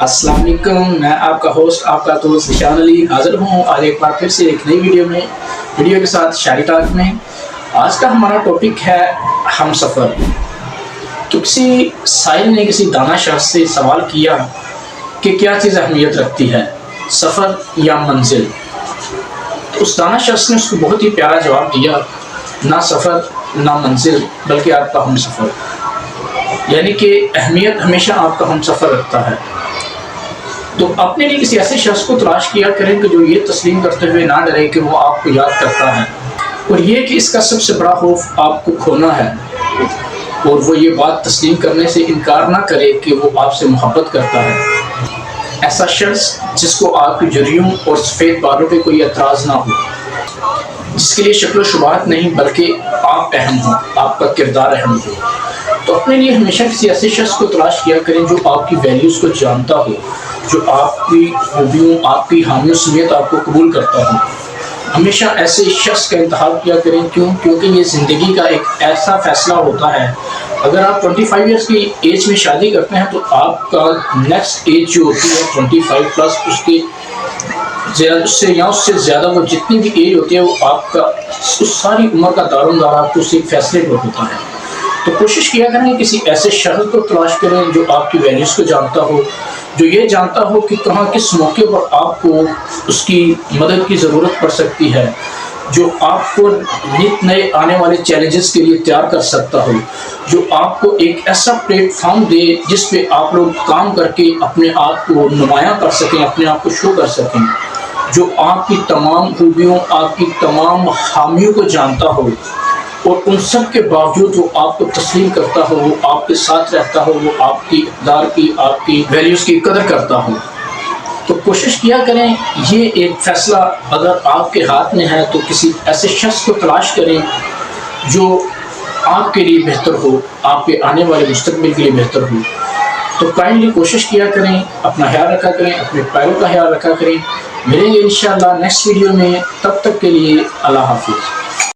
السلام علیکم، میں آپ کا ہوسٹ آپ کا دوست ذیشان علی حاضر ہوں آج ایک بار پھر سے ایک نئی ویڈیو کے ساتھ شاعری ٹاک میں۔ آج کا ہمارا ٹاپک ہے ہم سفر۔ تو کسی سائل نے کسی دانا شخص سے سوال کیا کہ کیا چیز اہمیت رکھتی ہے، سفر یا منزل؟ تو اس دانا شخص نے اس کو بہت ہی پیارا جواب دیا، نہ سفر نہ منزل بلکہ آپ کا ہم سفر، یعنی کہ اہمیت ہمیشہ آپ کا ہم سفر رکھتا ہے۔ تو اپنے لیے کسی ایسے شخص کو تلاش کیا کریں کہ جو یہ تسلیم کرتے ہوئے نہ ڈرے کہ وہ آپ کو یاد کرتا ہے، اور یہ کہ اس کا سب سے بڑا خوف آپ کو کھونا ہے، اور وہ یہ بات تسلیم کرنے سے انکار نہ کرے کہ وہ آپ سے محبت کرتا ہے۔ ایسا شخص جس کو آپ کی جریوں اور سفید بالوں پہ کوئی اعتراض نہ ہو، جس کے لیے شکل و شبہات نہیں بلکہ آپ اہم ہو، آپ کا کردار اہم ہو۔ تو اپنے لیے ہمیشہ کسی ایسے شخص کو تلاش کیا کریں جو آپ کی ویلیوز کو جانتا ہو، جو آپ کی خوبیوں، آپ کی حامیوں سمیت آپ کو قبول کرتا ہو۔ ہمیشہ ایسے شخص کا انتخاب کیا کریں، کیونکہ یہ زندگی کا ایک ایسا فیصلہ ہوتا ہے۔ اگر آپ 25 ایئرس کی ایج میں شادی کرتے ہیں تو آپ کا نیکسٹ ایج جو ہوتی ہے 25 پلس، اس سے زیادہ وہ جتنی بھی ایج ہوتی ہے وہ آپ کا اس ساری عمر کا دارومدار آپ کو اس ایک فیصلے پر ہوتا ہے۔ تو کوشش کیا کریں کہ کسی ایسے شخص کو تلاش کریں جو آپ کی ویلیوز کو جانتا ہو، جو یہ جانتا ہو کہ کہاں کس موقع پر آپ کو اس کی مدد کی ضرورت پڑ سکتی ہے، جو آپ کو نت نئے آنے والے چیلنجز کے لیے تیار کر سکتا ہو، جو آپ کو ایک ایسا پلیٹ فارم دے جس پہ آپ لوگ کام کر کے اپنے آپ کو نمایاں کر سکیں، اپنے آپ کو شو کر سکیں، جو آپ کی تمام خوبیوں، آپ کی تمام خامیوں کو جانتا ہو، اور ان سب کے باوجود وہ آپ کو تسلیم کرتا ہو، وہ آپ کے ساتھ رہتا ہو، وہ آپ کی اقدار کی، آپ کی ویلیوز کی قدر کرتا ہو۔ تو کوشش کیا کریں، یہ ایک فیصلہ اگر آپ کے ہاتھ میں ہے تو کسی ایسے شخص کو تلاش کریں جو آپ کے لیے بہتر ہو، آپ کے آنے والے مستقبل کے لیے بہتر ہو۔ تو کائنڈلی کوشش کیا کریں، اپنا خیال رکھا کریں، اپنے پیروں کا خیال رکھا کریں۔ ملیں گے انشاءاللہ نیکسٹ ویڈیو میں، تب تک کے لیے اللہ حافظ۔